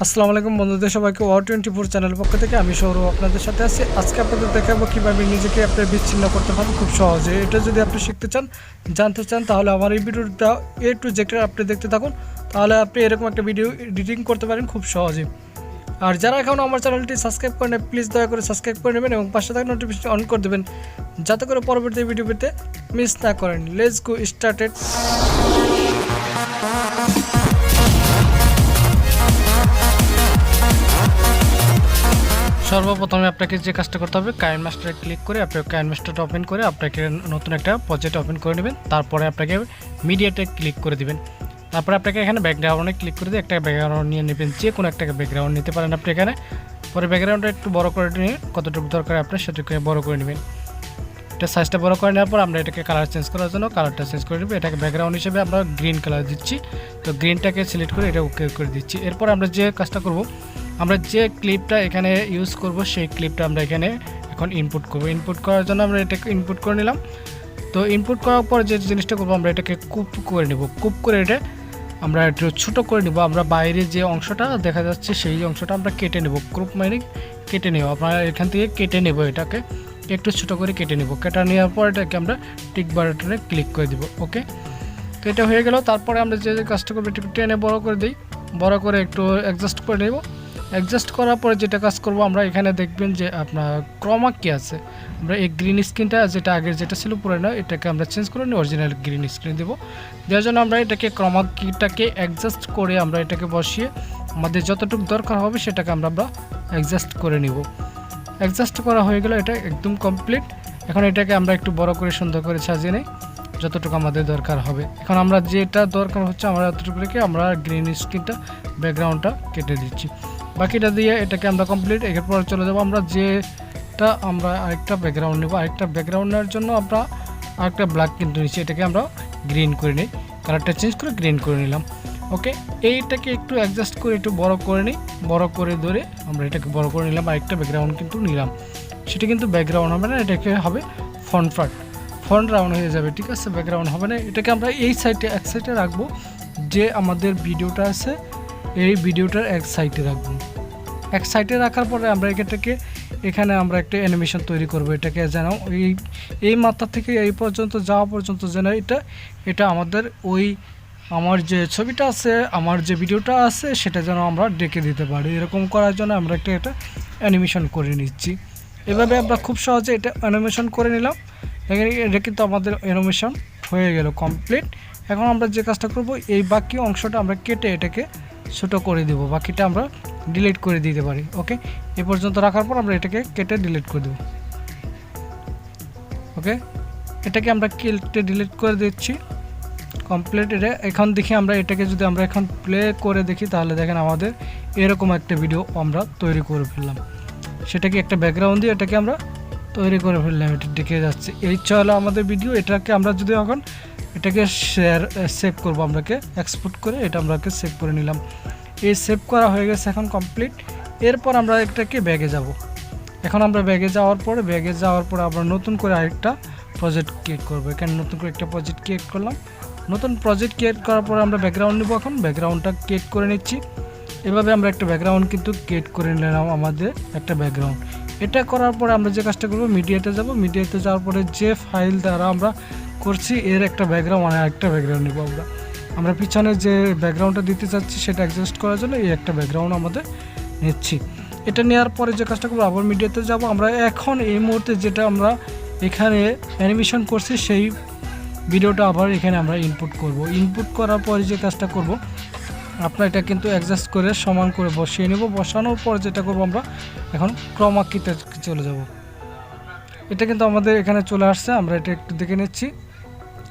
আসসালামু আলাইকুম বন্ধুদের, সবাইকে ওয়ার24 চ্যানেলের পক্ষ থেকে আমি সৌরভ আপনাদের সাথে আছি। আজকে আপনাদের দেখাবো কীভাবে নিজেকে আপনি বিচ্ছিন্ন করতে পারেন খুব সহজে। এটা যদি আপনি শিখতে চান, জানতে চান, তাহলে আমার এই ভিডিওটা A to Z আপনি দেখতে থাকুন, তাহলে আপনি এরকম একটা ভিডিও এডিটিং করতে পারেন খুব সহজে। আর যারা এখনও আমার চ্যানেলটি সাবস্ক্রাইব করেন, প্লিজ দয়া করে সাবস্ক্রাইব করে নেবেন এবং পাশে থাকা নোটিফিকেশন অন করে দেবেন, যাতে করে পরবর্তী ভিডিও পেতে মিস না করেন। Let's go started. সর্বপ্রথমে আপনাকে যে কাজটা করতে হবে, কাইন্ড মাস্টারে ক্লিক করে আপনি কাইন্ড মাস্টারটা ওপেন করে আপনাকে নতুন একটা প্রজেক্ট ওপেন করে নেবেন। তারপরে আপনাকে মিডিয়াতে ক্লিক করে দিবেন। তারপরে আপনাকে এখানে ব্যাকগ্রাউন্ডে ক্লিক করে দিয়ে একটা ব্যাকগ্রাউন্ড নিয়ে নেবেন, যে কোনো একটা ব্যাকগ্রাউন্ড নিতে পারেন আপনি এখানে। পরে ব্যাকগ্রাউন্ডটা একটু বড় করে নিয়ে কতটুকু দরকার আপনার সেটুকু বড় করে নেবেন। এটা সাইজটা বড় করে নেওয়ার পর আমরা এটাকে কালার চেঞ্জ করার জন্য কালারটা চেঞ্জ করে নেব। এটাকে ব্যাকগ্রাউন্ড হিসেবে আমরা গ্রিন কালার দিচ্ছি, তো গ্রিনটাকে সিলেক্ট করে এটা ওকে করে দিচ্ছি। এরপর আমরা যে কাজটা করব, আমরা যে ক্লিপটা এখানে ইউজ করব সেই ক্লিপটা আমরা এখানে এখন ইনপুট করব। ইনপুট করার জন্য আমরা এটাকে ইনপুট করে নিলাম। তো ইনপুট করার পর যে জিনিসটা করবো, আমরা এটাকে কুপ করে নেব। কুপ করে এটা আমরা একটু ছোটো করে নেব। আমরা বাইরে যে অংশটা দেখা যাচ্ছে সেই অংশটা আমরা কেটে নেব। ক্রপ মানে কেটে নেব, আপনারা এখান থেকে কেটে নেব, এটাকে একটু ছোটো করে কেটে নেব। কেটে নেওয়ার পর এটাকে আমরা টিক বাটনে ক্লিক করে দেব। ওকে, তো এটা হয়ে গেল। তারপরে আমরা যে কাজটা করবো, একটু টেনে বড় করে দিই, বড় করে একটু অ্যাডজাস্ট করে নেব। অ্যাডজাস্ট করার পরে যেটা কাজ করব, আমরা এখানে দেখবেন যে আপনার ক্রমা কি আছে। আমরা এই গ্রিন স্ক্রিনটা যেটা আগের যেটা ছিল পুরোনো, এটাকে আমরা চেঞ্জ করে নিই, অরিজিনাল গ্রিন স্ক্রিন দেবো। যার জন্য আমরা এটাকে ক্রমা কিটাকে অ্যাডজাস্ট করে আমরা এটাকে বসিয়ে আমাদের যতটুকু দরকার হবে সেটাকে আমরা অ্যাডজাস্ট করে নিব। অ্যাডজাস্ট করা হয়ে গেল, এটা একদম কমপ্লিট। এখন এটাকে আমরা একটু বড় করে সুন্দর করে সাজিয়ে নিই যতটুকু আমাদের দরকার হবে। এখন আমরা যেটা দরকার হচ্ছে আমরা এতটুকু রেখে আমরা গ্রিন স্ক্রিনটা ব্যাকগ্রাউন্ডটা কেটে দিচ্ছি। বাকিটা দিয়ে এটাকে আমরা কমপ্লিট। এরপর চলে যাবো আমরা যেটা আমরা আরেকটা ব্যাকগ্রাউন্ড নেব। আরেকটা ব্যাকগ্রাউন্ড নেওয়ার জন্য আমরা আরেকটা ব্ল্যাক কিন্তু নিচ্ছি, এটাকে আমরা গ্রিন করে নিই, কালারটা চেঞ্জ করে গ্রিন করে নিলাম। ওকে, এইটাকে একটু অ্যাডজাস্ট করে একটু বড় করে নিই, বড় করে ধরে আমরা এটাকে বড় করে নিলাম। আরেকটা ব্যাকগ্রাউন্ড কিন্তু নিলাম, সেটা কিন্তু ব্যাকগ্রাউন্ড হবে না, এটাকে হবে ফ্রন্ট রাউন্ড হয়ে যাবে। ঠিক আছে, ব্যাকগ্রাউন্ড হবে না। এটাকে আমরা এই সাইডে এক সাইডে রাখবো, যে আমাদের ভিডিওটা আছে এই ভিডিওটার এক সাইডে রাখবো। এক সাইডে রাখার পরে আমরা এটাকে এখানে আমরা একটা অ্যানিমেশন তৈরি করব। এটাকে যেন এই মাথা থেকে এই পর্যন্ত যাওয়া পর্যন্ত যেন এটা আমাদের ওই আমার যে ছবিটা আছে, আমার যে ভিডিওটা আছে সেটা যেন আমরা ডেকে দিতে পারি। এরকম করার জন্য আমরা এটা অ্যানিমেশন করে নিচ্ছি। এভাবে আমরা খুব সহজে এটা অ্যানিমেশন করে নিলাম। এটা কিন্তু আমাদের অ্যানিমেশন হয়ে গেল কমপ্লিট। এখন আমরা যে কাজটা করব, এই বাকি অংশটা আমরা কেটে এটাকে ছোটো করে দেব, বাকিটা আমরা ডিলিট করে দিতে পারি। ওকে, এ পর্যন্ত রাখার পর আমরা এটাকে কেটে ডিলিট করে দেব। ওকে, এটাকে আমরা কেটে ডিলিট করে দিচ্ছি কমপ্লিট। এটা এখন দেখি আমরা এটাকে যদি আমরা এখন প্লে করে দেখি, তাহলে দেখেন আমাদের এরকম একটা ভিডিও আমরা তৈরি করে ফেললাম। সেটাকে একটা ব্যাকগ্রাউন্ড দিয়ে এটাকে আমরা তৈরি করে ফেললাম, এটা দেখে যাচ্ছে। এই চলো আমাদের ভিডিও। এটাকে আমরা যদি এখন এটাকে সেভ করবো, আমরাকে এক্সপোর্ট করে এটা আমরাকে সেভ করে নিলাম। এই সেভ করা হয়ে গেছে এখন কমপ্লিট। এরপর আমরা এটাকে ব্যাগে যাব। এখন আমরা ব্যাগে যাওয়ার পরে আমরা নতুন করে আরেকটা প্রজেক্ট ক্রিয়েট করবো। এখানে নতুন করে একটা প্রজেক্ট ক্রিয়েট করলাম। নতুন প্রজেক্ট ক্রিয়েট করার পরে আমরা ব্যাকগ্রাউন্ড নেব। এখন ব্যাকগ্রাউন্ডটা ক্রিয়েট করে নিচ্ছি। এভাবে আমরা একটা ব্যাকগ্রাউন্ড কিন্তু ক্রিয়েট করে নিলাম, আমাদের একটা ব্যাকগ্রাউন্ড। এটা করার পরে আমরা যে কাজটা করবো, মিডিয়াতে যাব। মিডিয়াতে যাওয়ার পরে যে ফাইল দ্বারা আমরা করছি এর একটা ব্যাকগ্রাউন্ড মানে আরেকটা ব্যাকগ্রাউন্ড নেব। আমরা পিছনে যে ব্যাকগ্রাউন্ডটা দিতে চাচ্ছি সেটা অ্যাডজাস্ট করার জন্য এই একটা ব্যাকগ্রাউন্ড আমাদের নিচ্ছি। এটা নেওয়ার পরে যে কাজটা করবো, আবার মিডিয়াতে যাব। আমরা এখন এই মুহূর্তে যেটা আমরা এখানে অ্যানিমেশন করছি সেই ভিডিওটা আবার এখানে আমরা ইনপুট করব। ইনপুট করার পরে যে কাজটা করব, আপনার এটা কিন্তু অ্যাডজাস্ট করে সমান করে বসিয়ে নেব। বসানোর পর যেটা করব, আমরা এখন ক্রমা কিতে চলে যাব। এটা কিন্তু আমাদের এখানে চলে আসছে, আমরা এটা একটু দেখে নিচ্ছি।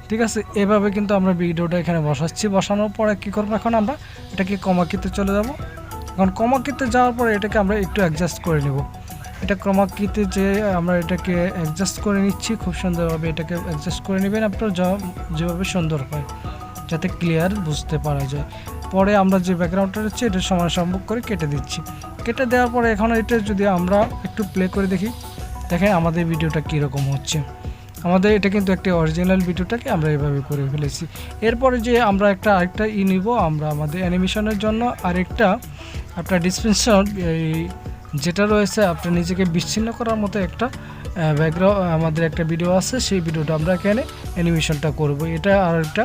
ঠিক আছে, এভাবে কিন্তু আমরা ভিডিওটা এখানে বসাচ্ছি। বসানোর পরে কী করবো, এখন আমরা এটাকে ক্রমা কিতে চলে যাব। এখন ক্রমা কিতে যাওয়ার পরে এটাকে আমরা একটু অ্যাডজাস্ট করে নেব। এটা ক্রমা কিতে যে আমরা এটাকে অ্যাডজাস্ট করে নিচ্ছি খুব সুন্দরভাবে। এটাকে অ্যাডজাস্ট করে নেবেন আপনার যেভাবে সুন্দর হয়, যাতে ক্লিয়ার বুঝতে পারা যায়। পরে আমরা যে ব্যাকগ্রাউন্ডটা হচ্ছে এটা সমান সম্ভব করে কেটে দিচ্ছি। কেটে দেওয়ার পরে এখন এটা যদি আমরা একটু প্লে করে দেখি, দেখেন আমাদের ভিডিওটা কীরকম হচ্ছে। আমাদের এটা কিন্তু একটা অরিজিনাল ভিডিওটাকে আমরা এভাবে করে ফেলেছি। এরপরে যে আমরা আরেকটা নিব, আমরা আমাদের অ্যানিমেশনের জন্য আরেকটা আপনার ডিসপেনশন যেটা রয়েছে আপনার নিজেকে বিচ্ছিন্ন করার মতো একটা ব্যাকগ্রাউন্ড আমাদের একটা ভিডিও আছে, সেই ভিডিওটা আমরা এখানে অ্যানিমেশনটা করব। এটা আর একটা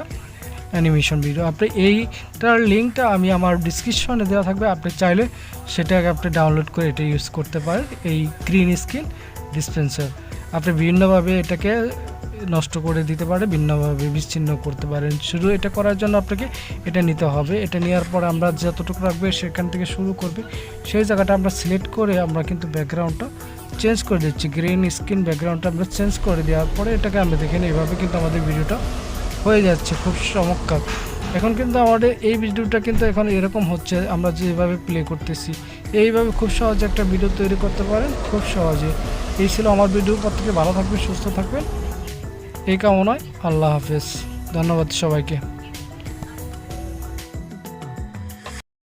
অ্যানিমেশন ভিডিও। আপনি এইটার লিঙ্কটা আমি আমার ডিসক্রিপশনে দেওয়া থাকবে, আপনি চাইলে সেটাকে আপনি ডাউনলোড করে এটা ইউজ করতে পারেন। এই গ্রিন স্ক্রিন ডিসপেন্সার আপনি বিভিন্নভাবে এটাকে নষ্ট করে দিতে পারে, ভিন্নভাবে বিচ্ছিন্ন করতে পারেন। শুরু এটা করার জন্য আপনাকে এটা নিতে হবে। এটা নেওয়ার পর আমরা যতটুকু রাখবে সেখান থেকে শুরু করবে, সেই জায়গাটা আমরা সিলেক্ট করে আমরা কিন্তু ব্যাকগ্রাউন্ডটা চেঞ্জ করে দিচ্ছি। গ্রিন স্ক্রিন ব্যাকগ্রাউন্ডটা আমরা চেঞ্জ করে দেওয়ার পরে এটাকে আমরা দেখেন এইভাবে কিন্তু আমাদের ভিডিওটা হয়ে যাচ্ছে, খুব চমৎকার। এখন কিন্তু আমাদের এই ভিডিওটা কিন্তু এখন এরকম হচ্ছে, আমরা যেভাবে প্লে করতেছি এইভাবে খুব সহজে একটা ভিডিও তৈরি করতে পারেন, খুব সহজে। এই ছিল আমার ভিডিও। প্রত্যেকে ভালো থাকবেন, সুস্থ থাকবেন এই কামনায়। আল্লাহ হাফেজ, ধন্যবাদ সবাইকে।